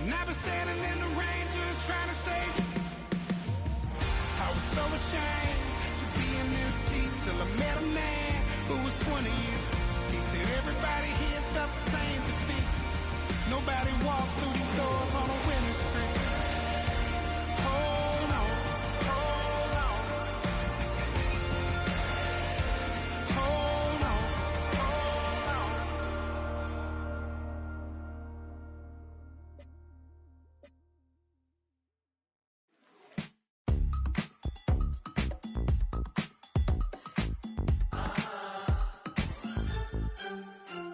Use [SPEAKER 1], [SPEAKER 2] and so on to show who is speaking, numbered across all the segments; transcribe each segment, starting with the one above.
[SPEAKER 1] And I've been standing in the rain just trying to stay. I was so ashamed to be in this seat till I met a man who was 20 years. He said everybody here's felt the same defeat. Nobody walks through these doors on a winning streak. Hold on, hold on. Hold on, hold on.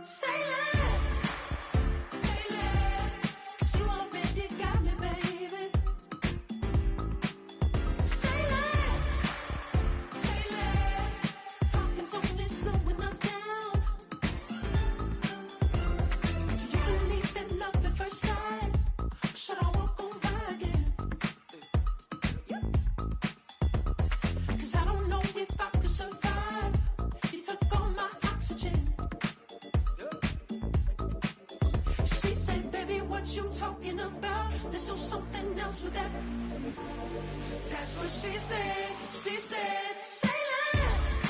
[SPEAKER 2] Say less, 'cause you already got me, baby. Say less, talking's only slowing us down. Do you believe in love at first sight? Should I walk on by again? 'Cause I don't know if I could survive. You took all my oxygen. She said, baby, what you talking about? There's still something else with that. That's what she said. She said, say less,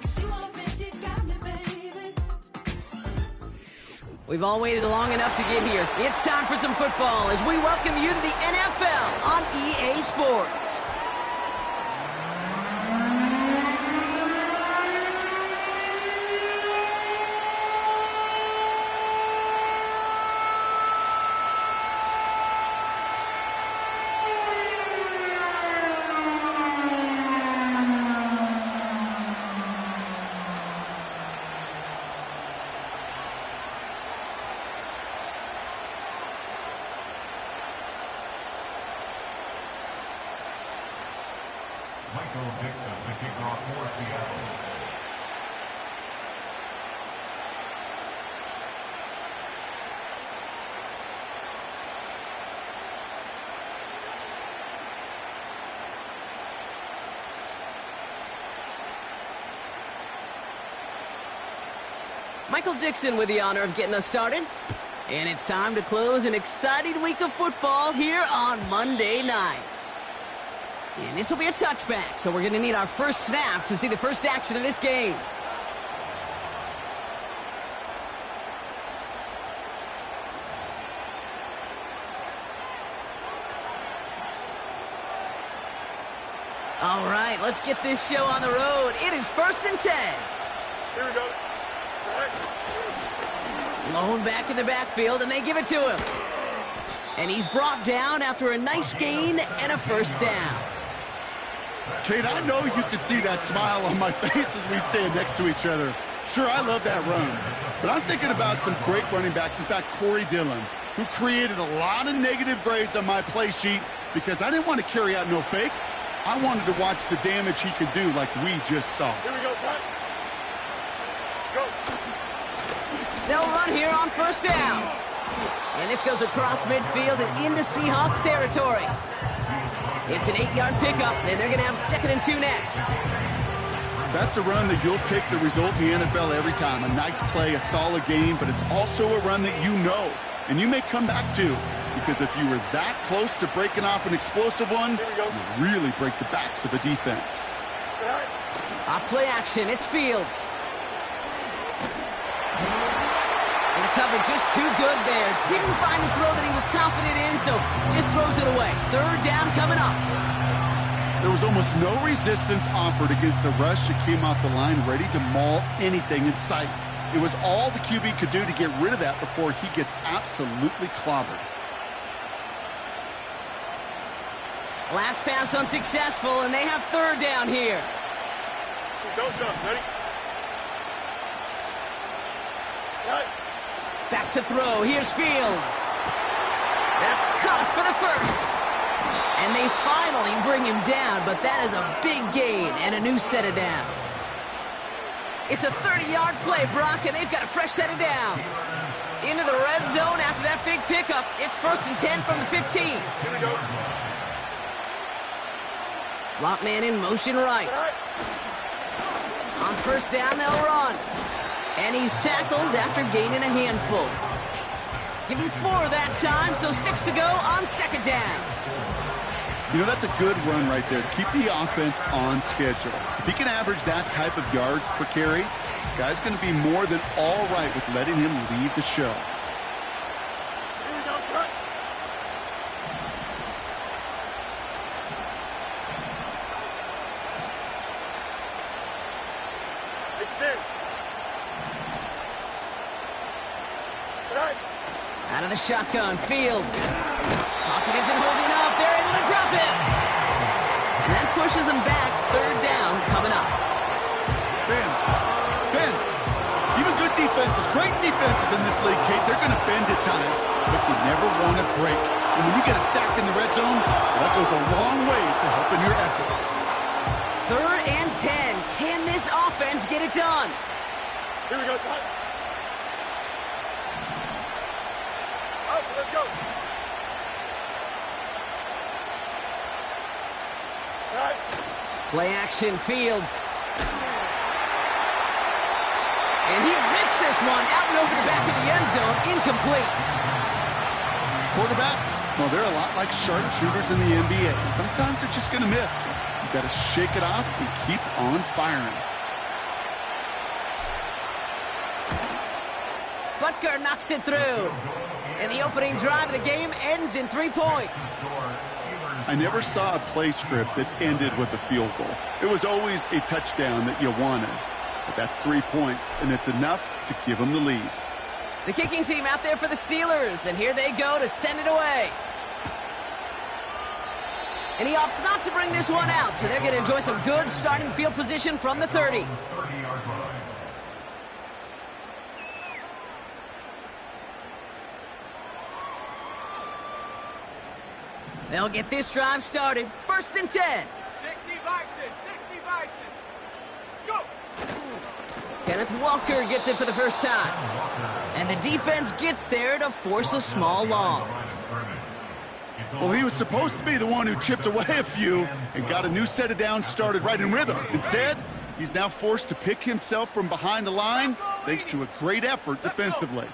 [SPEAKER 2] 'cause you already got me, baby.
[SPEAKER 3] We've all waited long enough to get here. It's time for some football as we welcome you to the NFL on EA Sports.
[SPEAKER 4] Michael Dixon, the kickoff for Seattle.
[SPEAKER 3] Michael Dixon with the honor of getting us started. And it's time to close an exciting week of football here on Monday night. And this will be a touchback, so we're going to need our first snap to see the first action of this game. All right, let's get this show on the road. It is 1st and 10.
[SPEAKER 5] Here we go.
[SPEAKER 3] Lone back in the backfield, and they give it to him. And he's brought down after a nice gain and a first down.
[SPEAKER 6] Kate, I know you can see that smile on my face as we stand next to each other. Sure, I love that run, but I'm thinking about some great running backs. In fact, Corey Dillon, who created a lot of negative grades on my play sheet because I didn't want to carry out no fake. I wanted to watch the damage he could do like we just saw.
[SPEAKER 5] Here we go, son. Go.
[SPEAKER 3] They'll run here on first down. And this goes across midfield and into Seahawks territory. It's an 8-yard pickup, and they're going to have 2nd and 2 next.
[SPEAKER 6] That's a run that you'll take the result in the NFL every time. A nice play, a solid game, but it's also a run that you know, and you may come back to, because if you were that close to breaking off an explosive one, you really break the backs of a defense.
[SPEAKER 3] Off play action, it's Fields. And the coverage just too good there. Didn't find the throw that he was confident in, so just throws it away. 3rd down coming up.
[SPEAKER 6] There was almost no resistance offered against a rush that came off the line ready to maul anything in sight. It was all the QB could do to get rid of that before he gets absolutely clobbered.
[SPEAKER 3] Last pass unsuccessful, and they have 3rd down here.
[SPEAKER 5] Don't jump. Ready? Right.
[SPEAKER 3] Back to throw. Here's Fields. That's caught for the first. And they finally bring him down, but that is a big gain and a new set of downs. It's a 30-yard play, Brock, and they've got a fresh set of downs. Into the red zone after that big pickup. It's 1st and 10 from the 15.
[SPEAKER 5] Here we go.
[SPEAKER 3] Slot man in motion right. On first down, they'll run. And he's tackled after gaining a handful. Give him 4 that time, so 6 to go on second down.
[SPEAKER 6] You know, that's a good run right there to keep the offense on schedule. If he can average that type of yards per carry, this guy's going to be more than all right with letting him lead the show.
[SPEAKER 5] Here we go, shot. Extend. Right.
[SPEAKER 3] Out of the shotgun, Fields. Pocket isn't holding up. They're able to drop it. And that pushes them back. Third down coming up.
[SPEAKER 6] Bend. Even good defenses, great defenses in this league, Kate, they're going to bend at times, but you never want to break. And when you get a sack in the red zone, that goes a long ways to helping your efforts.
[SPEAKER 3] 3rd and 10. Can this offense get it done?
[SPEAKER 5] Here we go, shot. Out, let's go. Right.
[SPEAKER 3] Play action, Fields. And he rips this one out and over the back of the end zone. Incomplete.
[SPEAKER 6] Quarterbacks, well, they're a lot like sharpshooters in the NBA. Sometimes they're just going to miss. You've got to shake it off and keep on firing.
[SPEAKER 3] Butker knocks it through. And the opening drive of the game ends in 3 points.
[SPEAKER 6] I never saw a play script that ended with a field goal. It was always a touchdown that you wanted. But that's 3 points, and it's enough to give them the lead.
[SPEAKER 3] The kicking team out there for the Steelers, and here they go to send it away. And he opts not to bring this one out, so they're going to enjoy some good starting field position from the 30. They'll get this drive started. 1st and 10.
[SPEAKER 5] 60 Bison, 60 Bison. Go!
[SPEAKER 3] Kenneth Walker gets it for the first time. And the defense gets there to force a small loss.
[SPEAKER 6] Well, he was supposed to be the one who chipped away a few and got a new set of downs started right in rhythm. Instead, he's now forced to pick himself from behind the line thanks to a great effort defensively.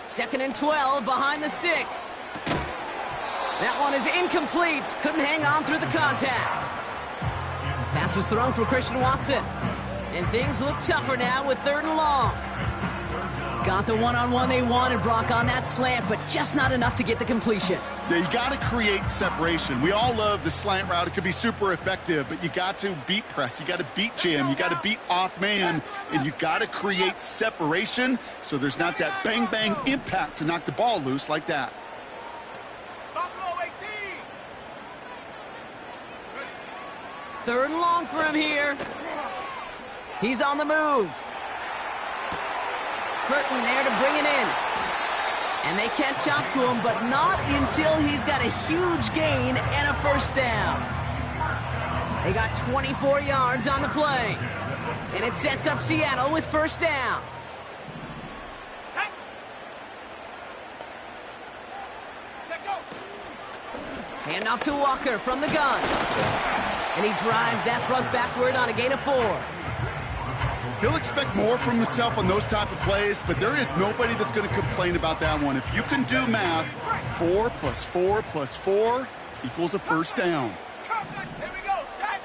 [SPEAKER 3] 2nd and 12 behind the sticks. That one is incomplete. Couldn't hang on through the contact. Pass was thrown for Christian Watson. And things look tougher now with 3rd and long. Got the one-on-one they wanted, Brock, on that slant, but just not enough to get the completion.
[SPEAKER 6] Yeah, you got to create separation. We all love the slant route. It could be super effective, but you got to beat press. You got to beat jam. You got to beat off man, and you got to create separation so there's not that bang-bang impact to knock the ball loose like that.
[SPEAKER 5] Buffalo 18.
[SPEAKER 3] 3rd and long for him here. He's on the move. Burton there to bring it in. And they catch up to him, but not until he's got a huge gain and a 1st down. They got 24 yards on the play. And it sets up Seattle with 1st down. Hand off to Walker from the gun. And he drives that front backward on a gain of 4.
[SPEAKER 6] He'll expect more from himself on those type of plays, but there is nobody that's going to complain about that one. If you can do math, 4 + 4 + 4 equals a 1st down.
[SPEAKER 5] Here we go, set.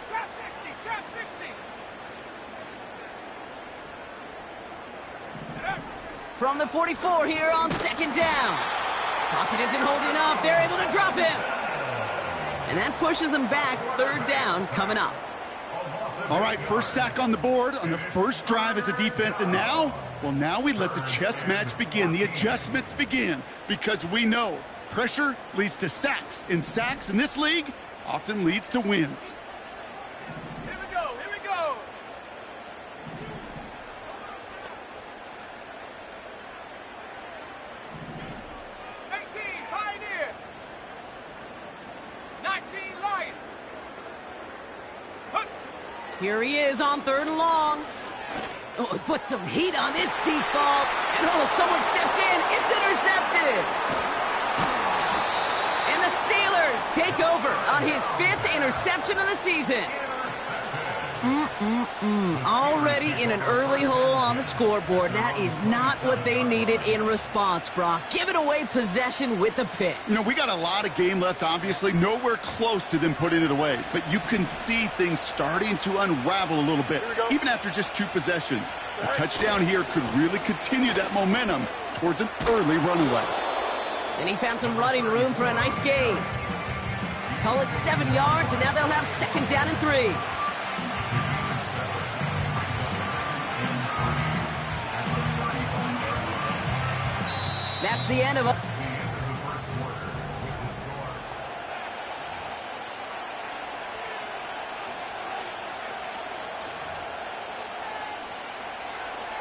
[SPEAKER 5] Trap 60.
[SPEAKER 3] From the 44 here on 2nd down. Pocket isn't holding up. They're able to drop him. And that pushes them back. 3rd down coming up.
[SPEAKER 6] All right, 1st sack on the board on the 1st drive as a defense. And now, well, now we let the chess match begin. The adjustments begin because we know pressure leads to sacks. And sacks in this league often leads to wins.
[SPEAKER 5] Here we go. 18, Pioneer. 19, Lion.
[SPEAKER 3] Here he is on 3rd and long. Oh, he put some heat on this deep ball. And oh, someone stepped in. It's intercepted. And the Steelers take over on his 5th interception of the season. Already in an early hole on the scoreboard. That is not what they needed in response, Brock. Giving away possession with the pick.
[SPEAKER 6] You know, we got a lot of game left, obviously. Nowhere close to them putting it away. But you can see things starting to unravel a little bit, even after just 2 possessions. A touchdown here could really continue that momentum towards an early runaway.
[SPEAKER 3] And he found some running room for a nice gain. Call it 7 yards, and now they'll have 2nd down and 3. That's the end of it.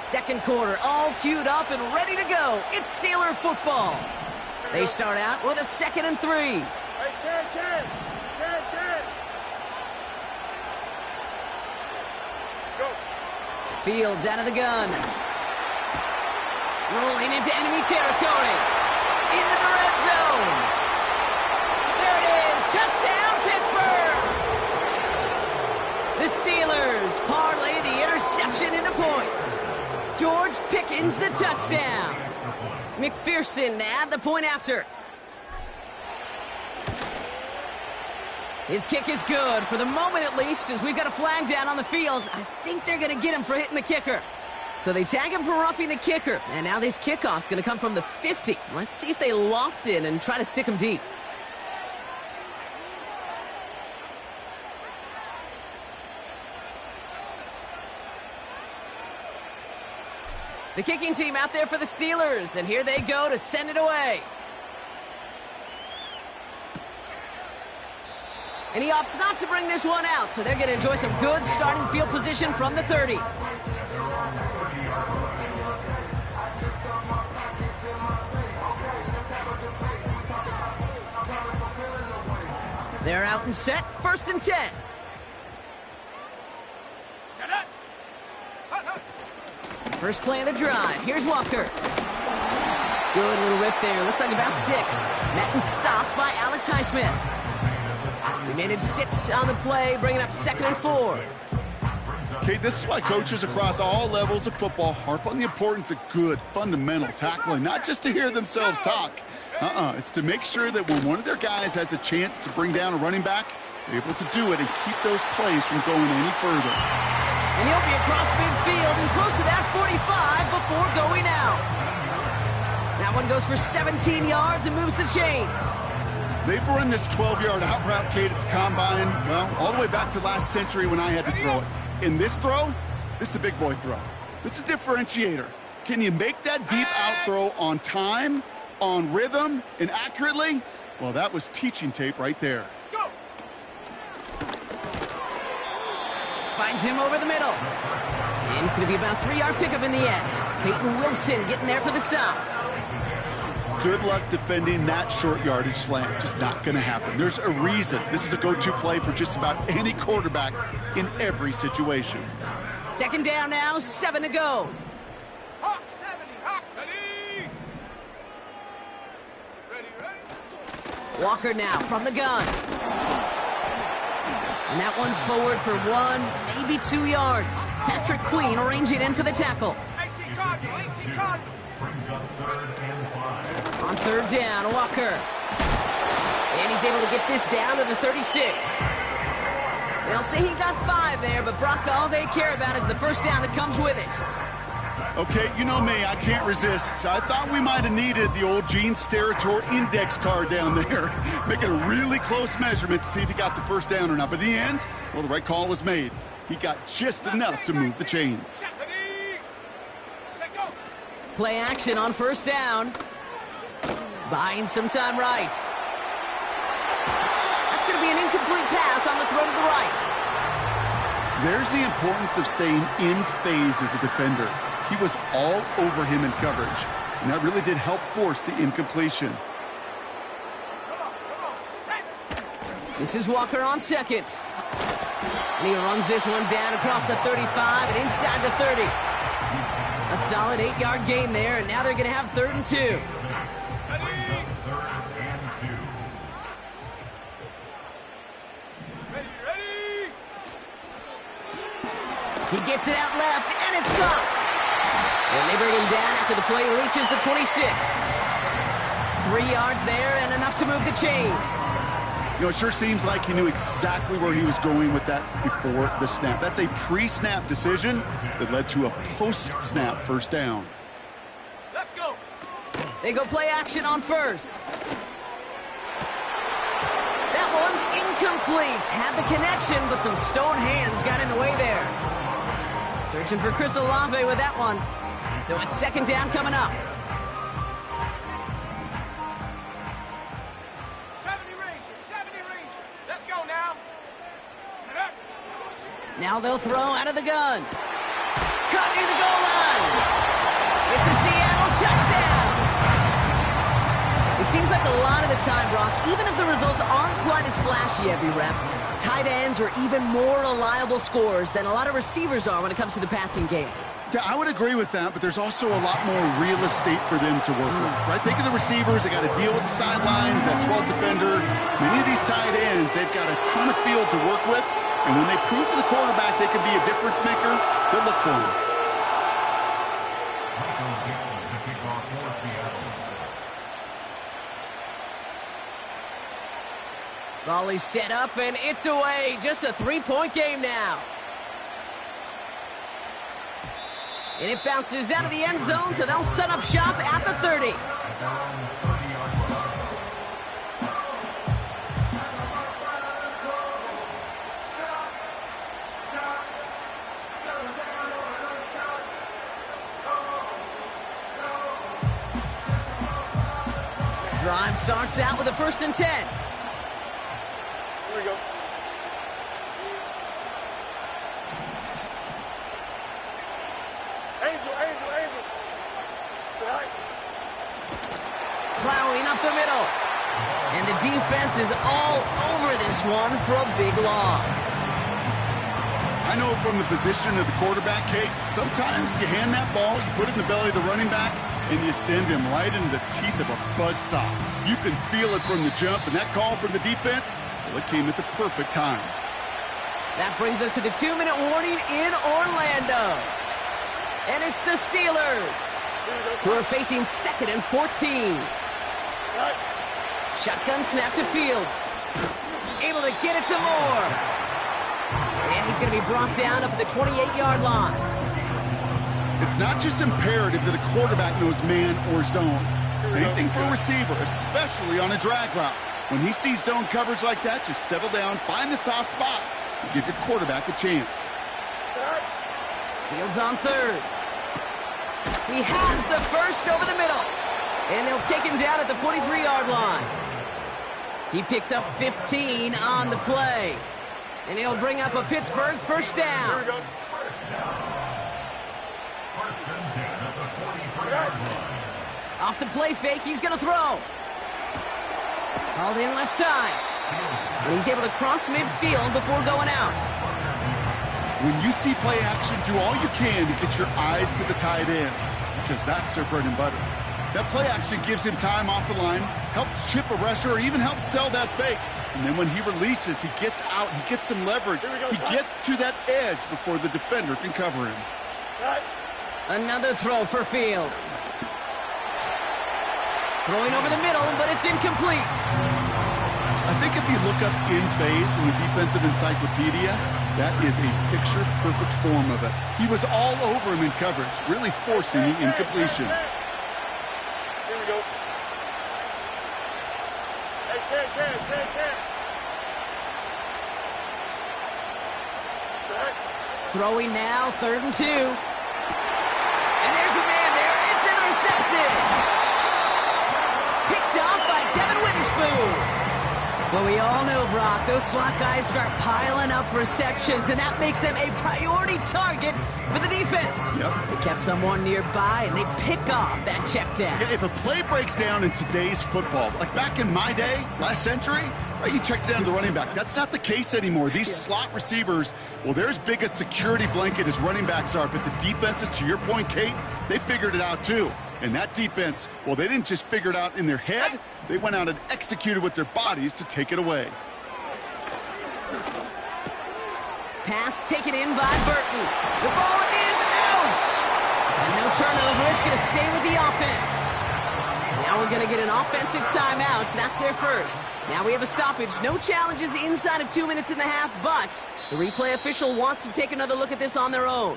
[SPEAKER 3] Second quarter, all queued up and ready to go. It's Steeler football. They start out with a 2nd and 3.
[SPEAKER 5] Hey, Ken. Go.
[SPEAKER 3] Fields out of the gun. Rolling into enemy territory. Into the red zone. There it is. Touchdown, Pittsburgh. The Steelers parlay the interception into points. George Pickens the touchdown. McPherson add the point after. His kick is good, for the moment at least, as we've got a flag down on the field. I think they're going to get him for hitting the kicker. So they tag him for roughing the kicker, and now this kickoff's going to come from the 50. Let's see if they loft in and try to stick him deep. The kicking team out there for the Steelers, and here they go to send it away. And he opts not to bring this one out, so they're going to enjoy some good starting field position from the 30. They're out and set, 1st and 10. First play of the drive. Here's Walker. Good little rip there. Looks like about 6. Met and stopped by Alex Highsmith. We managed 6 on the play, bringing up 2nd and 4.
[SPEAKER 6] Okay, this is why coaches across all levels of football harp on the importance of good, fundamental tackling, not just to hear themselves talk. It's to make sure that when one of their guys has a chance to bring down a running back, they're able to do it and keep those plays from going any further.
[SPEAKER 3] And he'll be across midfield and close to that 45 before going out. That one goes for 17 yards and moves the chains.
[SPEAKER 6] They've run this 12-yard out route, Kate, at the combine, well, all the way back to last century when I had to throw it. In this throw, this is a big boy throw. This is a differentiator. Can you make that deep out throw on time, on rhythm, and accurately? Well, that was teaching tape right there.
[SPEAKER 5] Go.
[SPEAKER 3] Finds him over the middle. And it's going to be about a 3-yard pickup in the end. Peyton Wilson getting there for the stop.
[SPEAKER 6] Good luck defending that short yardage slant. Just not going to happen. There's a reason this is a go-to play for just about any quarterback in every situation.
[SPEAKER 3] 2nd down now, 7 to go.
[SPEAKER 5] Hawk 70. Hawk. Ready.
[SPEAKER 3] Walker now from the gun. And that one's forward for 1, maybe 2 yards. Patrick Queen arranging in for the tackle.
[SPEAKER 5] 18 Cardinal. 18 Cardinal.
[SPEAKER 4] Brings up 3rd and 5.
[SPEAKER 3] On 3rd down, Walker. And he's able to get this down to the 36. They'll say he got 5 there, but Brock, all they care about is the 1st down that comes with it.
[SPEAKER 6] Okay, you know me, I can't resist. I thought we might have needed the old Gene Steratore index card down there, making a really close measurement to see if he got the 1st down or not. But in the end, well, the right call was made. He got just enough to move the chains.
[SPEAKER 3] Play action on 1st down. Buying some time right. That's going to be an incomplete pass on the throw to the right.
[SPEAKER 6] There's the importance of staying in phase as a defender. He was all over him in coverage, and that really did help force the incompletion.
[SPEAKER 3] This is Walker on 2nd. And he runs this one down across the 35 and inside the 30. A solid 8-yard gain there, and now they're going to have 3rd and 2. He gets it out left, and it's caught. And they bring him down after the play reaches the 26. 3 yards there and enough to move the chains.
[SPEAKER 6] You know, it sure seems like he knew exactly where he was going with that before the snap. That's a pre-snap decision that led to a post-snap first down.
[SPEAKER 5] Let's go.
[SPEAKER 3] They go play action on first. That one's incomplete. Had the connection, but some stone hands got in the way there. Searching for Chris Olave with that one. So it's second down coming up.
[SPEAKER 5] 70 Ranger. Let's go now.
[SPEAKER 3] Now they'll throw out of the gun. Caught near the goal line. It's a Seattle touchdown. It seems like a lot of the time, Brock, even if the results aren't quite as flashy every rep, tight ends are even more reliable scorers than a lot of receivers are when it comes to the passing game.
[SPEAKER 6] Yeah, I would agree with that, but there's also a lot more real estate for them to work with, right? Think of the receivers. They got to deal with the sidelines, that 12th defender. Many of these tight ends, they've got a ton of field to work with, and when they prove to the quarterback they can be a difference maker, good look for them.
[SPEAKER 4] MoeDaBeast, the kickoff for Seattle.
[SPEAKER 3] Volley set up, and it's away. Just a 3-point game now. And it bounces out of the end zone, so they'll set up shop at the 30.
[SPEAKER 4] At their own 30-yard line.
[SPEAKER 3] Drive starts out with a 1st and 10.
[SPEAKER 5] Here we go. Angel. Right.
[SPEAKER 3] Plowing up the middle. And the defense is all over this one for a big loss.
[SPEAKER 6] I know from the position of the quarterback, Kate, sometimes you hand that ball, you put it in the belly of the running back, and you send him right into the teeth of a buzzsaw. You can feel it from the jump, and that call from the defense, well, it came at the perfect time.
[SPEAKER 3] That brings us to the 2-minute warning in Orlando. And it's the Steelers, who are facing 2nd and 14.
[SPEAKER 5] Right.
[SPEAKER 3] Shotgun snap to Fields. Able to get it to Moore. And he's going to be brought down up at the 28-yard line.
[SPEAKER 6] It's not just imperative that a quarterback knows man or zone. Same thing for a receiver, especially on a drag route. When he sees zone coverage like that, just settle down, find the soft spot, and give your quarterback a chance.
[SPEAKER 3] Fields on 3rd. He has the first over the middle. And they'll take him down at the 43-yard line. He picks up 15 on the play. And he'll bring up a Pittsburgh first down.
[SPEAKER 5] Here we go.
[SPEAKER 4] First and 10 at the 43-yard line.
[SPEAKER 3] Off the play fake, he's going to throw. Called in left side. And he's able to cross midfield before going out.
[SPEAKER 6] When you see play action, do all you can to get your eyes to the tight end, because that's their bread and butter. That play action gives him time off the line, helps chip a rusher, or even helps sell that fake. And then when he releases, he gets out, he gets some leverage. He gets to that edge before the defender can cover him.
[SPEAKER 5] Right.
[SPEAKER 3] Another throw for Fields. Throwing over the middle, but it's incomplete.
[SPEAKER 6] I think if you look up in phase in the defensive encyclopedia, that is a picture-perfect form of it. He was all over him in coverage, really forcing the incompletion.
[SPEAKER 5] Here we go. Hey, Cam. Right.
[SPEAKER 3] Throwing now, 3rd and 2. And there's a man there. It's intercepted. Picked off by Devin Witherspoon. Well, we all know, Brock, those slot guys start piling up receptions, and that makes them a priority target for the defense.
[SPEAKER 6] Yep.
[SPEAKER 3] They kept someone nearby, and they pick off that check down.
[SPEAKER 6] Yeah, if a play breaks down in today's football, like back in my day, last century, right, you checked down to the running back. That's not the case anymore. These slot receivers, well, they're as big a security blanket as running backs are, but the defenses, to your point, Kate, they figured it out too. And that defense, well, they didn't just figure it out in their head. They went out and executed with their bodies to take it away.
[SPEAKER 3] Pass taken in by Burton. The ball is out! And no turnover. It's going to stay with the offense. Now we're going to get an offensive timeout. That's their first. Now we have a stoppage. No challenges inside of 2 minutes and a half, but the replay official wants to take another look at this on their own.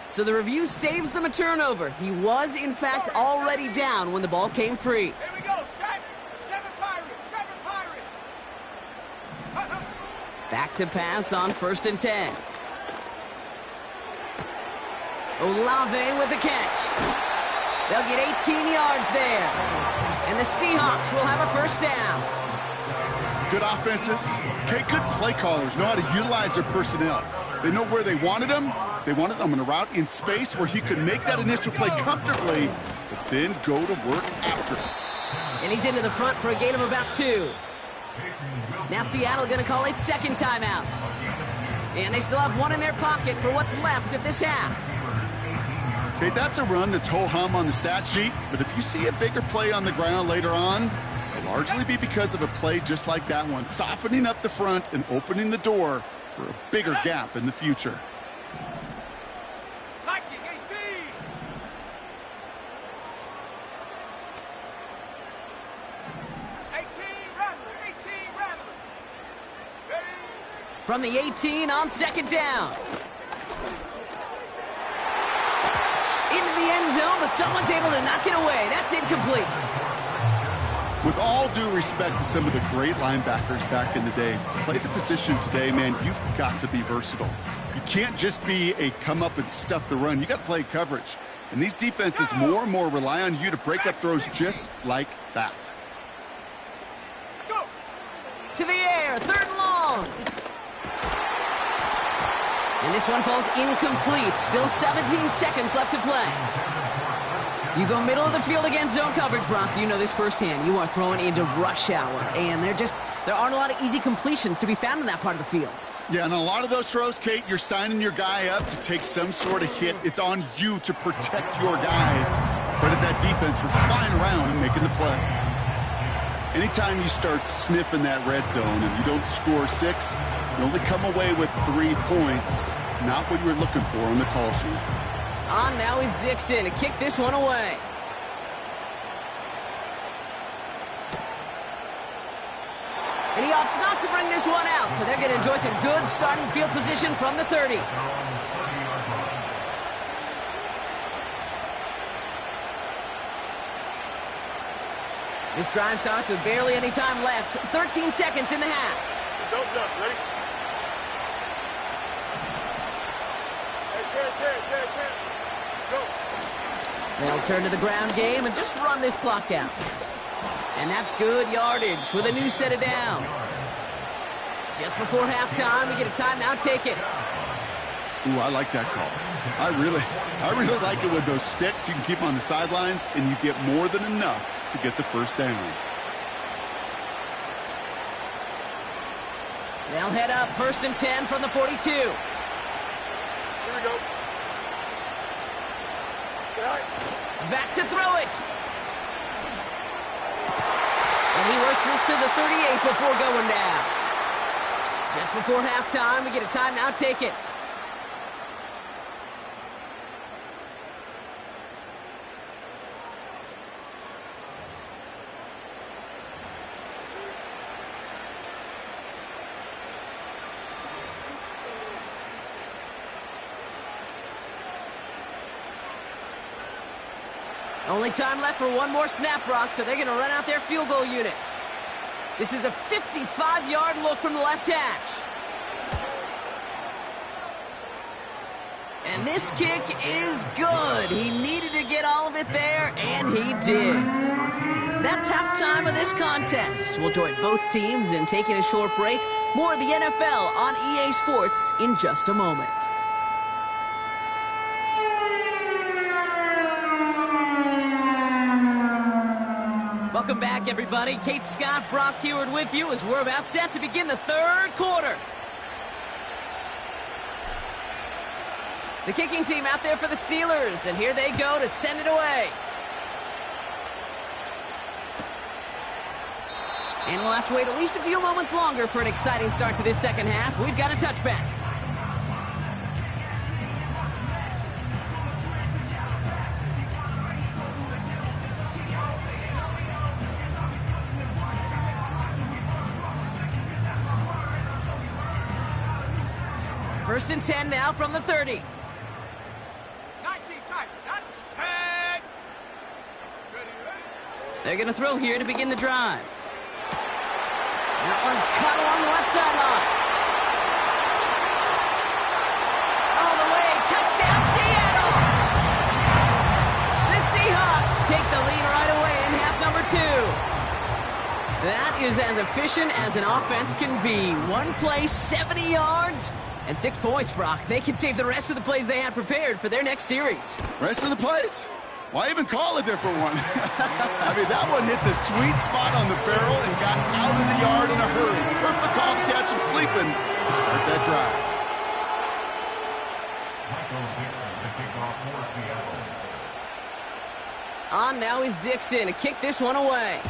[SPEAKER 3] So the review saves them a turnover. He was, in fact, already down when the ball came free.
[SPEAKER 5] Here we go, set. Seven Pirates.
[SPEAKER 3] Back to pass on 1st and 10. Olave with the catch. They'll get 18 yards there. And the Seahawks will have a first down.
[SPEAKER 6] Good offenses. Okay, good play callers know how to utilize their personnel. They know where they wanted them. They wanted them in a route in space where he could make that initial play comfortably, but then go to work after.
[SPEAKER 3] And he's into the front for a gain of about 2. Now Seattle going to call its second timeout. And they still have one in their pocket for what's left of this half.
[SPEAKER 6] Okay, that's a run that's ho-hum on the stat sheet, but if you see a bigger play on the ground later on, it'll largely be because of a play just like that one, softening up the front and opening the door for a bigger gap in the future.
[SPEAKER 5] Viking 18.
[SPEAKER 3] From the 18 on second down. Into the end zone, but someone's able to knock it away. That's incomplete.
[SPEAKER 6] With all due respect to some of the great linebackers back in the day, to play the position today, man, you've got to be versatile. You can't just be a come up and stuff the run. You got to play coverage. And these defenses more and more rely on you to break up throws just like that.
[SPEAKER 5] Go.
[SPEAKER 3] To the air, 3rd and long. And this one falls incomplete. Still 17 seconds left to play. You go middle of the field against zone coverage, Brock. You know this firsthand. You are throwing into rush hour, and there aren't a lot of easy completions to be found in that part of the field.
[SPEAKER 6] Yeah, and a lot of those throws, Kate, you're signing your guy up to take some sort of hit. It's on you to protect your guys. Credit that defense for flying around and making the play. Anytime you start sniffing that red zone and you don't score 6, you only come away with 3 points. Not what you were looking for on the call sheet.
[SPEAKER 3] On now is Dixon to kick this one away. And he opts not to bring this one out, so they're going to enjoy some good starting field position from the 30. This drive starts with barely any time left. 13 seconds in the half.
[SPEAKER 5] Don't jump, ready? Go.
[SPEAKER 3] They'll turn to the ground game and just run this clock out. And that's good yardage with a new set of downs. Just before halftime, we get a timeout. Take it.
[SPEAKER 6] Ooh, I like that call. I really like it with those sticks. You can keep them on the sidelines, and you get more than enough to get the first down.
[SPEAKER 3] They'll head up 1st and 10 from the 42.
[SPEAKER 5] Here we go.
[SPEAKER 3] Back to throw it. And he works this to the 38 before going down. Just before halftime, we get a timeout. Take it. Only time left for one more snap, Brock, so they're going to run out their field goal unit. This is a 55-yard look from the left hash. And this kick is good. He needed to get all of it there, and he did. That's halftime of this contest. We'll join both teams in taking a short break. More of the NFL on EA Sports in just a moment. Welcome back, everybody. Kate Scott, Brock Heward with you as we're about set to begin the 3rd quarter. The kicking team out there for the Steelers, and here they go to send it away. And we'll have to wait at least a few moments longer for an exciting start to this second half. We've got a touchback. First and 10 now from the 30.
[SPEAKER 5] 19 tight. Not set.
[SPEAKER 3] They're going to throw here to begin the drive. That one's cut along the left sideline. All the way, touchdown Seattle! The Seahawks take the lead right away in half number 2. That is as efficient as an offense can be. One play, 70 yards, and 6 points, Brock. They can save the rest of the plays they had prepared for their next series.
[SPEAKER 6] Rest of the plays? Why even call a different one? I mean, that one hit the sweet spot on the barrel and got out of the yard in a hurry. Perfect call to catch him sleeping to start that drive.
[SPEAKER 4] Michael Dixon to kick off for Seattle.
[SPEAKER 3] On now is Dixon to kick this one away.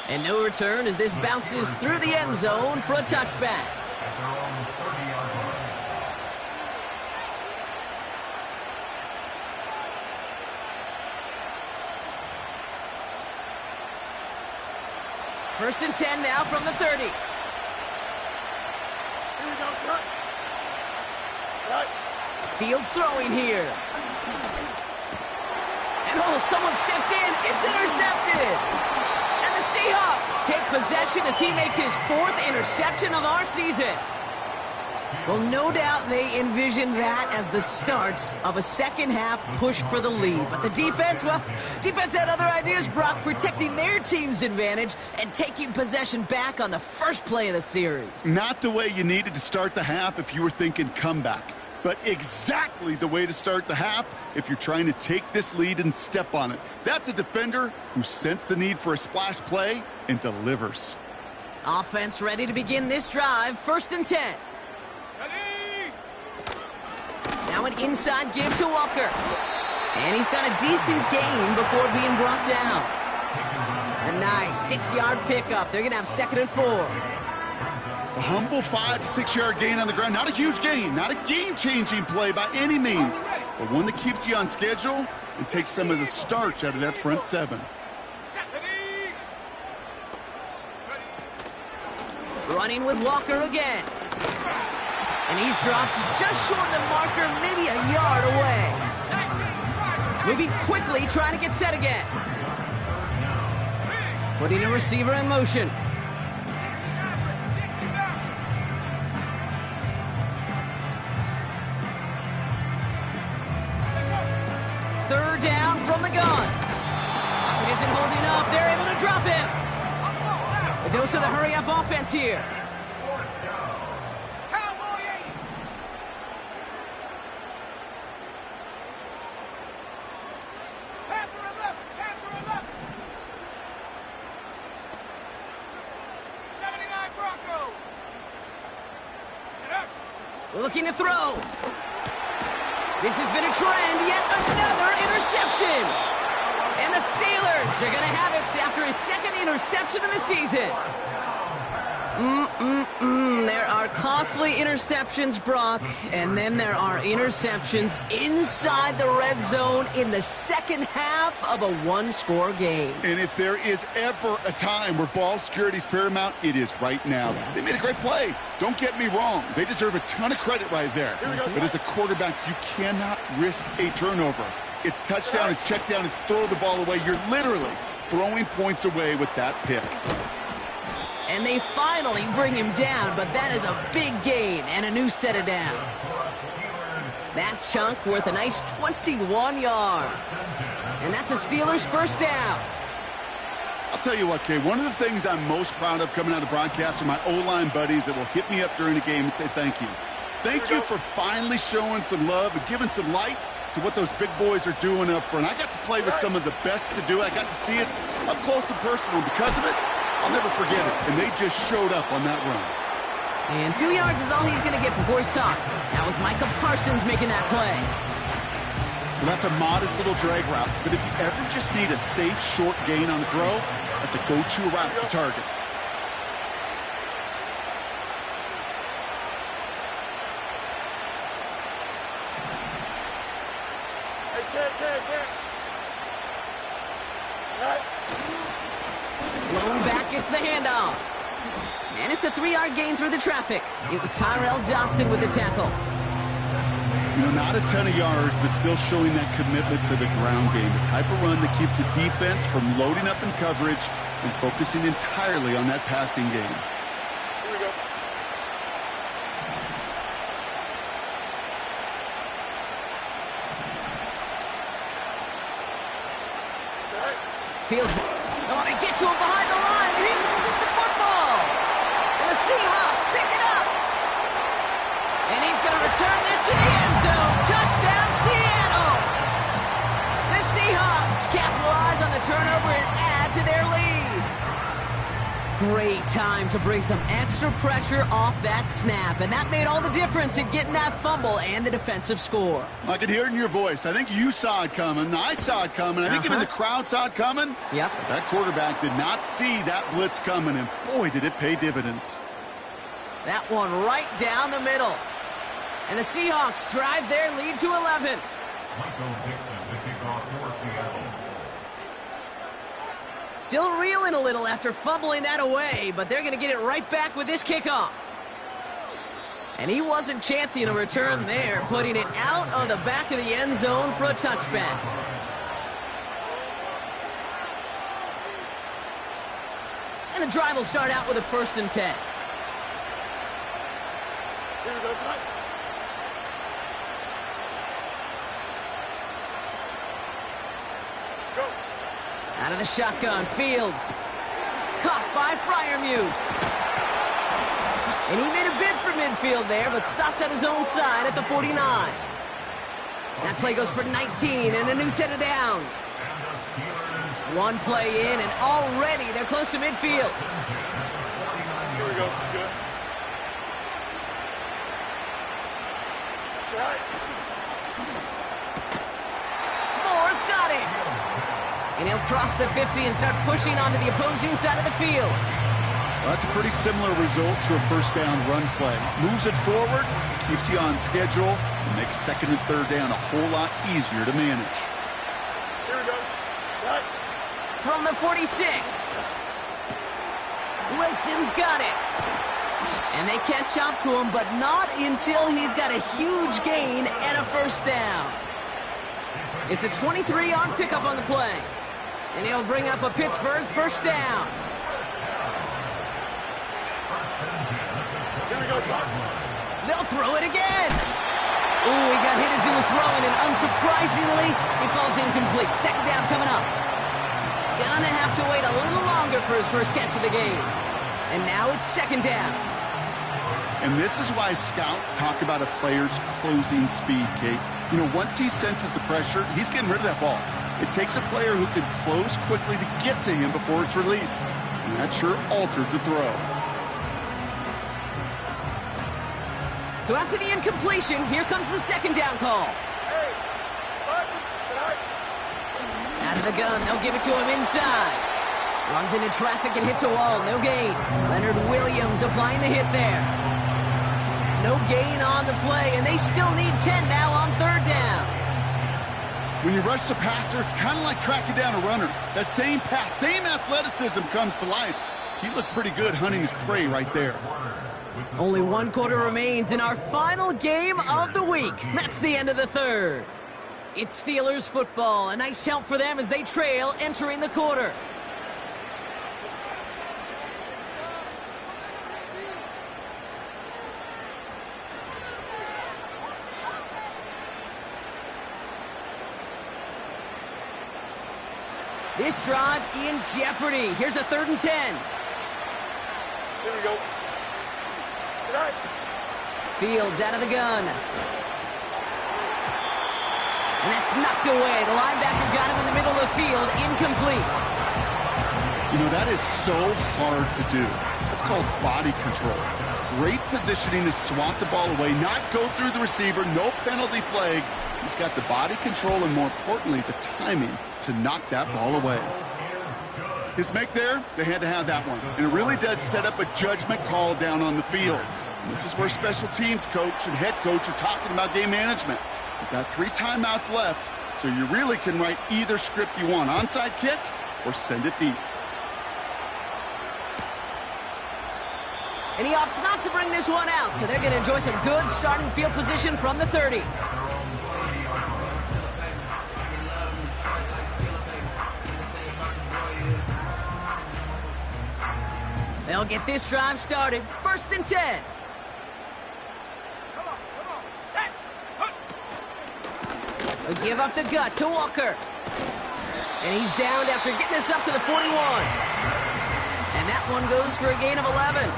[SPEAKER 3] And no return as this bounces through the end zone for a touchback.
[SPEAKER 4] At their own 30-yard line.
[SPEAKER 3] First and 10 now from the 30.
[SPEAKER 6] Here we go, shot. Right.
[SPEAKER 3] Field throwing here. And oh, someone stepped in. It's intercepted. And the Seahawks take possession as he makes his 4th interception of our season. Well, no doubt they envisioned that as the start of a second half push for the lead. But the defense, well, defense had other ideas, Brock, protecting their team's advantage and taking possession back on the first play of the series.
[SPEAKER 6] Not the way you needed to start the half if you were thinking comeback, but exactly the way to start the half if you're trying to take this lead and step on it. That's a defender who sensed the need for a splash play and delivers.
[SPEAKER 3] Offense ready to begin this drive. First and 10. Now an inside give to Walker. And he's got a decent gain before being brought down. A nice 6-yard pickup. They're going to have 2nd and 4.
[SPEAKER 6] A humble 5 to 6 yard gain on the ground. Not a huge gain, not a game-changing play by any means, but one that keeps you on schedule and takes some of the starch out of that front 7.
[SPEAKER 3] Running with Walker again. And he's dropped just short of the marker, maybe a yard away. Moving quickly, trying to get set again. Putting a receiver in motion. Third down from the gun. Pocket isn't holding up. They're able to drop him. A dose of the hurry-up offense here. Looking to throw. This has been a trend. Yet another interception. And the Steelers are going to have it after his 2nd interception of the season. There are costly interceptions, Brock, and then there are interceptions inside the red zone in the second half of a 1-score game.
[SPEAKER 6] And if there is ever a time where ball security is paramount, it is right now. They made a great play. Don't get me wrong. They deserve a ton of credit right there. But as a quarterback, you cannot risk a turnover. It's touchdown, it's check down, it's throw the ball away. You're literally throwing points away with that pick.
[SPEAKER 3] And they finally bring him down, but that is a big gain and a new set of downs. That chunk worth a nice 21 yards. And that's a Steelers first down.
[SPEAKER 6] I'll tell you what, Kay, one of the things I'm most proud of coming out of broadcast are my O-line buddies that will hit me up during the game and say thank you. Thank you for finally showing some love and giving some light to what those big boys are doing up front. I got to play with some of the best to do it. I got to see it up close and personal. Because of it, I'll never forget it. And they just showed up on that run.
[SPEAKER 3] And 2 yards is all he's going to get before he's caught. That was Micah Parsons making that play.
[SPEAKER 6] Well, that's a modest little drag route, but if you ever just need a safe, short gain on the throw, that's a go-to route to target.
[SPEAKER 3] Blown back gets the handoff. And it's a 3-yard gain through the traffic. It was Tyrell Johnson with the tackle.
[SPEAKER 6] You know, not a ton of yards, but still showing that commitment to the ground game. The type of run that keeps the defense from loading up in coverage and focusing entirely on that passing game.
[SPEAKER 5] Here we go.
[SPEAKER 3] Fields. Oh, they get to him behind the line, and he loses the football. And the Seahawks pick it up. And he's going to return this to the end zone. Touchdown, Seattle. The Seahawks capitalize on the turnover and add to their lead. Great time to bring some extra pressure off that snap, and that made all the difference in getting that fumble and the defensive score.
[SPEAKER 6] I could hear it in your voice. I think you saw it coming. I saw it coming. I think even the crowd saw it coming.
[SPEAKER 3] Yep.
[SPEAKER 6] That quarterback did not see that blitz coming, and boy, did it pay dividends.
[SPEAKER 3] That one right down the middle. And the Seahawks drive their lead to 11.
[SPEAKER 4] Michael Dixon, the kickoff for Seattle.
[SPEAKER 3] Still reeling a little after fumbling that away, but they're going to get it right back with this kickoff. And he wasn't chancing a return there, putting it out of the back of the end zone for a touchback. And the drive will start out with a 1st and 10.
[SPEAKER 5] Here we go, Mike. Go.
[SPEAKER 3] Out of the shotgun, Fields. Caught by Freiermuth. And he made a bid for midfield there, but stopped on his own side at the 49. That play goes for 19 and a new set of downs. One play in, and already they're close to midfield.
[SPEAKER 5] Here we go. Good. Right.
[SPEAKER 3] Moore's got it. And he'll cross the 50 and start pushing onto the opposing side of the field.
[SPEAKER 6] Well, that's a pretty similar result to a 1st down run play. Moves it forward, keeps you on schedule, and makes 2nd and 3rd down a whole lot easier to manage.
[SPEAKER 5] Here we go. Right.
[SPEAKER 3] From the 46. Wilson's got it. And they catch up to him, but not until he's got a huge gain and a 1st down. It's a 23-yard pickup on the play. And he'll bring up a Pittsburgh 1st down.
[SPEAKER 5] Here we go, Mike.
[SPEAKER 3] They'll throw it again. Ooh, he got hit as he was throwing, and unsurprisingly, he falls incomplete. 2nd down coming up. Gonna have to wait a little longer for his first catch of the game. And now it's 2nd down.
[SPEAKER 6] And this is why scouts talk about a player's closing speed, Kate. You know, once he senses the pressure, he's getting rid of that ball. It takes a player who can close quickly to get to him before it's released. And that sure altered the throw.
[SPEAKER 3] So after the incompletion, here comes the 2nd down call.
[SPEAKER 5] Hey, Mike, tonight.
[SPEAKER 3] Out of the gun, they'll give it to him inside. Runs into traffic and hits a wall, no gain. Leonard Williams applying the hit there. No gain on the play, and they still need 10 now on 3rd down.
[SPEAKER 6] When you rush the passer, it's kind of like tracking down a runner. That same pass, same athleticism comes to life. He looked pretty good hunting his prey right there.
[SPEAKER 3] Only 1 quarter remains in our final game of the week. That's the end of the 3rd. It's Steelers football. A nice help for them as they trail entering the quarter. This drive in jeopardy. Here's a 3rd and 10.
[SPEAKER 5] Here we go. Tonight.
[SPEAKER 3] Fields out of the gun. And that's knocked away. The linebacker got him in the middle of the field. Incomplete.
[SPEAKER 6] You know, that is so hard to do. That's called body control. great positioning to swat the ball away, not go through the receiver, no penalty flag. He's got the body control and, more importantly, the timing to knock that ball away. His make there, they had to have that one. And it really does set up a judgment call down on the field. And this is where special teams coach and head coach are talking about game management. You've got 3 timeouts left, so you really can write either script you want, onside kick or send it deep.
[SPEAKER 3] And he opts not to bring this one out, so they're going to enjoy some good starting field position from the 30. They'll get this drive started. 1st and 10.
[SPEAKER 5] Come on, set.
[SPEAKER 3] They'll give up the gut to Walker. And he's downed after getting this up to the 41. And that one goes for a gain of 11.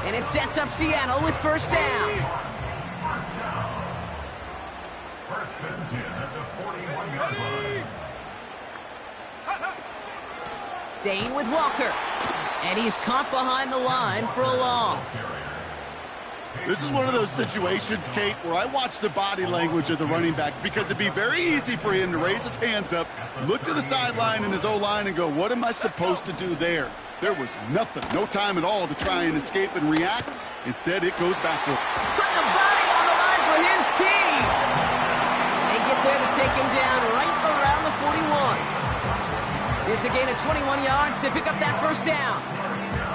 [SPEAKER 3] And it sets up Seattle with 1st down.
[SPEAKER 4] First and 10 at the 41-yard line.
[SPEAKER 3] Staying with Walker. And he's caught behind the line for a loss.
[SPEAKER 6] This is one of those situations, Kate, where I watch the body language of the running back, because it'd be very easy for him to raise his hands up, look to the sideline in his O-line and go, what am I supposed to do there? There was nothing, no time at all to try and escape and react. Instead, it goes backward.
[SPEAKER 3] Put the body on the line for his team. They get there to take him down right around the 41. It's a gain of 21 yards to pick up that 1st down.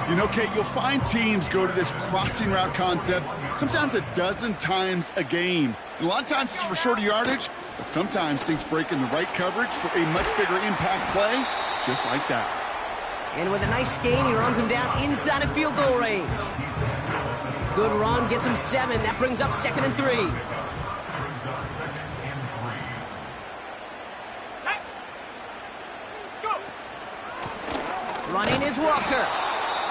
[SPEAKER 6] You know, Kate, you'll find teams go to this crossing route concept sometimes a dozen times a game. And a lot of times it's for shorter yardage, but sometimes things break in the right coverage for a much bigger impact play, just like that.
[SPEAKER 3] And with a nice gain, he runs him down inside of field goal range. Good run, gets him 7. That brings up 2nd and 3. Running is Walker,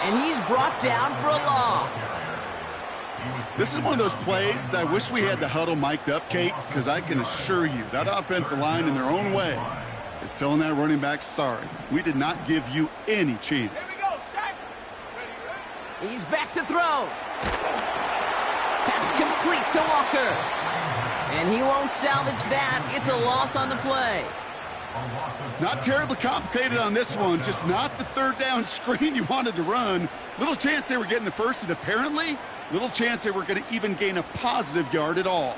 [SPEAKER 3] and he's brought down for a loss.
[SPEAKER 6] This is one of those plays that I wish we had the huddle mic'd up, Kate, because I can assure you that offensive line in their own way is telling that running back, sorry, we did not give you any chance.
[SPEAKER 3] He's back to throw. Pass complete to Walker. And he won't salvage that. It's a loss on the play.
[SPEAKER 6] Not terribly complicated on this one, just not the 3rd down screen you wanted to run. Little chance they were getting the 1st, and apparently little chance they were going to even gain a positive yard at all.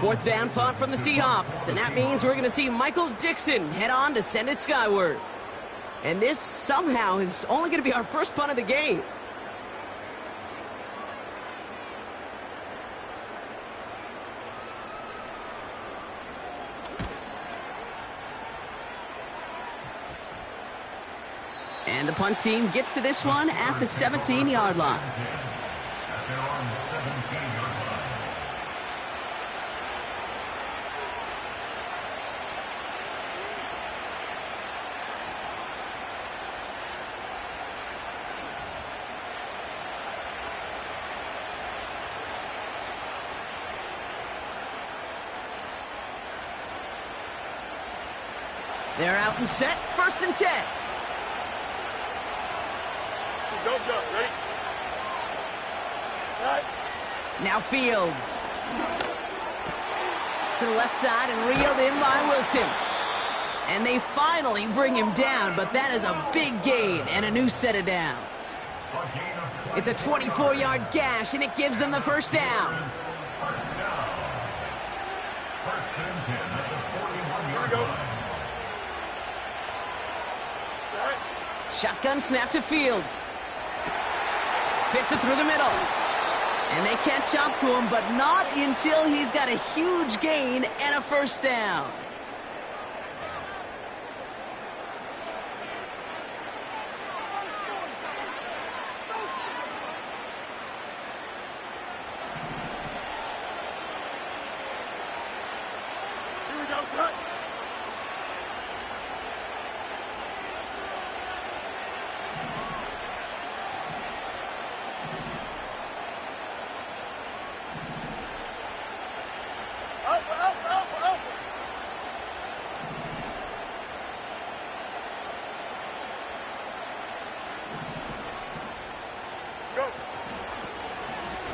[SPEAKER 3] Fourth down punt from the Seahawks, and that means we're going to see Michael Dixon head on to send it skyward. And this somehow is only going to be our first punt of the game. And the punt team gets to this one at the 17-yard line. They're out and set, 1st and 10.
[SPEAKER 6] Don't jump, ready?
[SPEAKER 3] Now Fields. To the left side and reeled in by Wilson. And they finally bring him down, but that is a big gain and a new set of downs. It's a 24-yard gash, and it gives them the 1st down.
[SPEAKER 6] Here we go.
[SPEAKER 3] Shotgun snap to Fields. Fits it through the middle. And they catch up to him, but not until he's got a huge gain and a 1st down.
[SPEAKER 6] Here we go, son.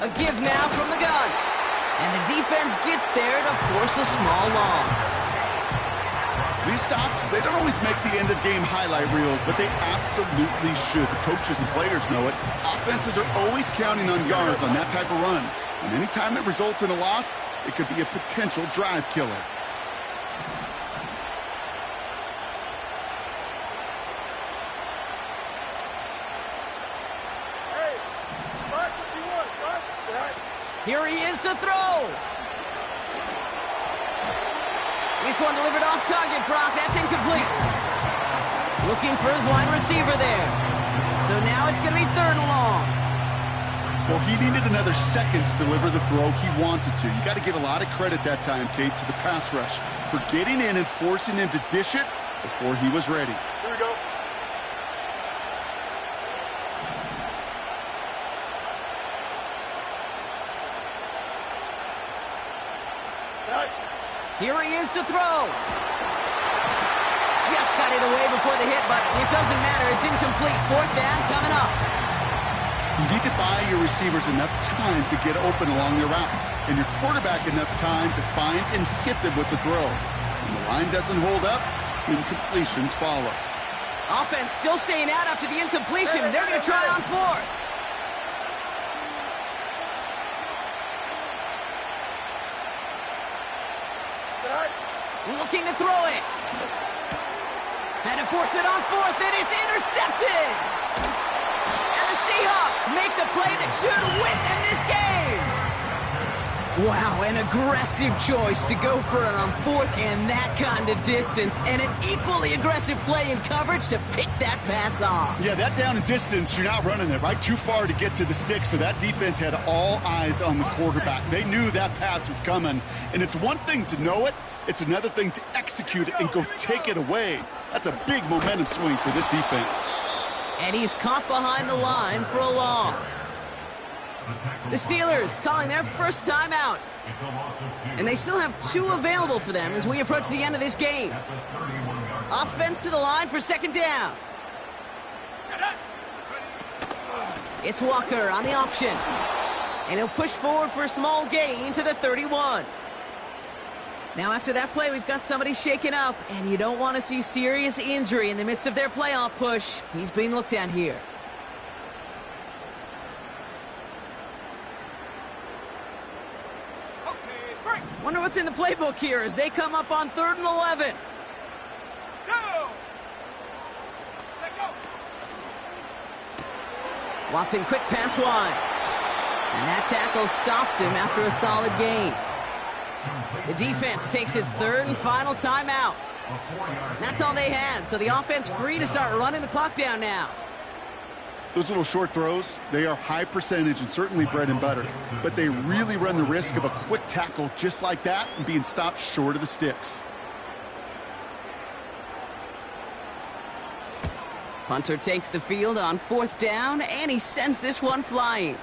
[SPEAKER 3] A give now from the gun. And the defense gets there to force a small loss.
[SPEAKER 6] These stops, they don't always make the end-of-game highlight reels, but they absolutely should. The coaches and players know it. Offenses are always counting on yards on that type of run. And anytime it results in a loss, it could be a potential drive killer.
[SPEAKER 3] Here he is to throw. This one delivered off target, Brock. That's incomplete. Looking for his wide receiver there. So now it's going to be 3rd and long.
[SPEAKER 6] Well, he needed another second to deliver the throw he wanted to. You got to give a lot of credit that time, Kate, to the pass rush for getting in and forcing him to dish it before he was ready.
[SPEAKER 5] Here we go.
[SPEAKER 3] Here he is to throw. Just got it away before the hit, but it doesn't matter. It's incomplete. 4th down coming up.
[SPEAKER 6] You need to buy your receivers enough time to get open along their route, and your quarterback enough time to find and hit them with the throw. When the line doesn't hold up, incompletions follow.
[SPEAKER 3] Offense still staying out after the incompletion. They're going to try on 4th. Looking to throw it. And to force it on 4th, and it's intercepted. And the Seahawks make the play that should win them this game. Wow, an aggressive choice to go for it on 4th and that kind of distance. And an equally aggressive play in coverage to pick that pass off.
[SPEAKER 6] Yeah, that down and distance, you're not running it, right? Too far to get to the stick, so that defense had all eyes on the quarterback. They knew that pass was coming. And it's one thing to know it. It's another thing to execute it and go take it away. That's a big momentum swing for this defense.
[SPEAKER 3] And he's caught behind the line for a loss. The Steelers calling their first timeout. And they still have 2 available for them as we approach the end of this game. Offense to the line for 2nd down. It's Walker on the option. And he'll push forward for a small gain to the 31. Now, after that play, we've got somebody shaken up, and you don't want to see serious injury in the midst of their playoff push. He's being looked at here. Wonder what's in the playbook here as they come up on 3rd and 11.
[SPEAKER 5] Go! Set go!
[SPEAKER 3] Watson, quick pass wide. And that tackle stops him after a solid gain. The defense takes its 3rd and final timeout. That's all they had, so the offense free to start running the clock down now.
[SPEAKER 6] Those little short throws, they are high percentage and certainly bread and butter. But they really run the risk of a quick tackle just like that and being stopped short of the sticks.
[SPEAKER 3] Punter takes the field on 4th down, and he sends this one flying.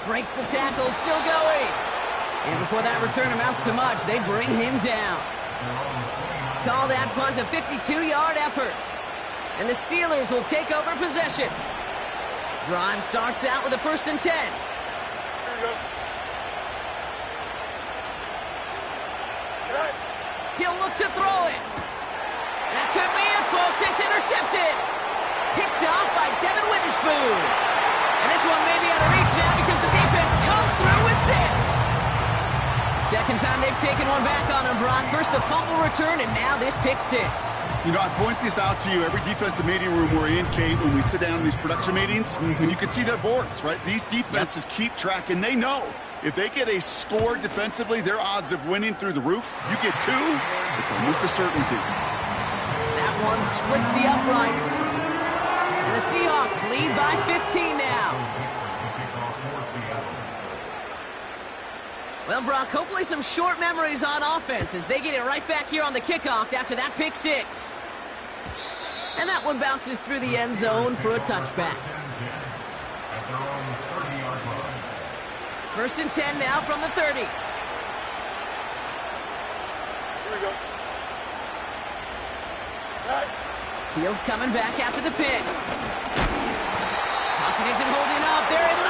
[SPEAKER 3] Breaks the tackle, still going. And before that return amounts to much, they bring him down. Call that punt a 52-yard effort. And the Steelers will take over possession. Drive starts out with a 1st and 10.
[SPEAKER 5] Here we go. Right.
[SPEAKER 3] He'll look to throw it. That could be it, folks. It's intercepted. Picked off by Devin Witherspoon. And this one may be out of reach now because the defense comes through with 6. Second time they've taken one back on him, Brock. First the fumble return, and now this pick 6.
[SPEAKER 6] You know, I point this out to you every defensive meeting room we're in, Kate, when we sit down in these production meetings, and you can see their boards, right? These defenses keep track, and they know if they get a score defensively, their odds of winning through the roof. You get 2, it's almost a certainty.
[SPEAKER 3] That one splits the uprights. And the Seahawks lead by 15 now. Well, Brock, hopefully some short memories on offense as they get it right back here on the kickoff after that pick 6. And that one bounces through the end zone for a touchback. 1st and 10 now from the 30.
[SPEAKER 5] Here we go. Right.
[SPEAKER 3] Fields coming back after the pick. Pocket isn't holding up. They're able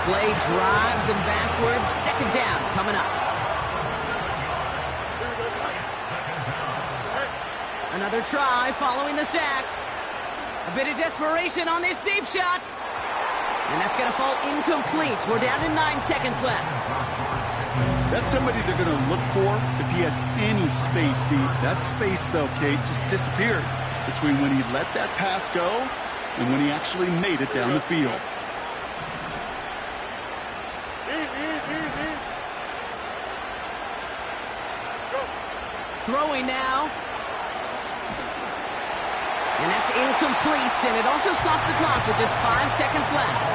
[SPEAKER 3] Play drives them backwards. Second down coming up. Another try following the sack. A bit of desperation on this deep shot. And that's going to fall incomplete. We're down to 9 seconds left.
[SPEAKER 6] That's somebody they're going to look for if he has any space deep. That space, though, Kate, just disappeared between when he let that pass go and when he actually made it down the field.
[SPEAKER 3] Throwing now. And that's incomplete, and it also stops the clock with just 5 seconds left.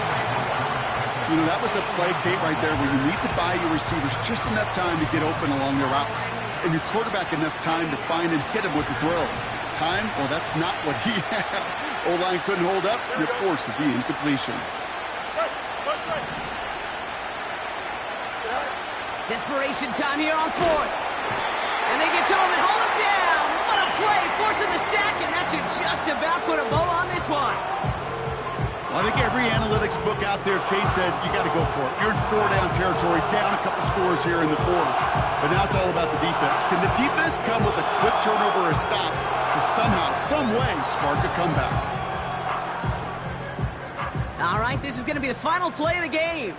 [SPEAKER 6] You know, that was a play, Kate, right there where you need to buy your receivers just enough time to get open along their routes, and your quarterback enough time to find and hit him with the throw. Time? Well, that's not what he had. O-line couldn't hold up, and it forces the incompletion.
[SPEAKER 3] Desperation time here on fourth. And they get to him and hold him down. What a play, forcing the sack, and that should just about put a bow on this one.
[SPEAKER 6] Well, I think every analytics book out there, Kate said, you got to go for it. You're in 4-down territory, down a couple scores here in the fourth. But now it's all about the defense. Can the defense come with a quick turnover or a stop to somehow, some way, spark a comeback?
[SPEAKER 3] All right, this is going to be the final play of the game.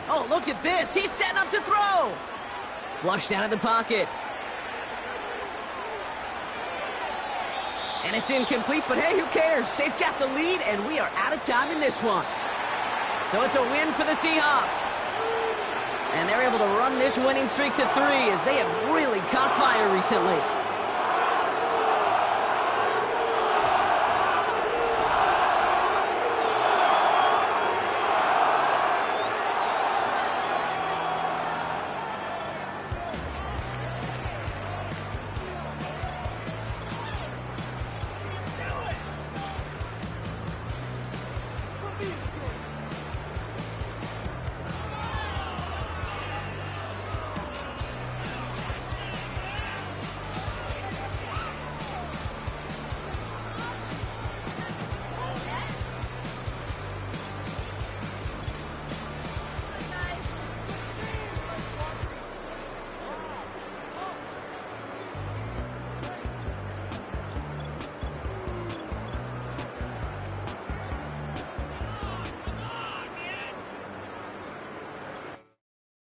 [SPEAKER 3] Oh, look at this. He's setting up to throw. Flushed out of the pocket. And it's incomplete, but hey, who cares? They've got the lead, and we are out of time in this one. So it's a win for the Seahawks. And they're able to run this winning streak to 3 as they have really caught fire recently.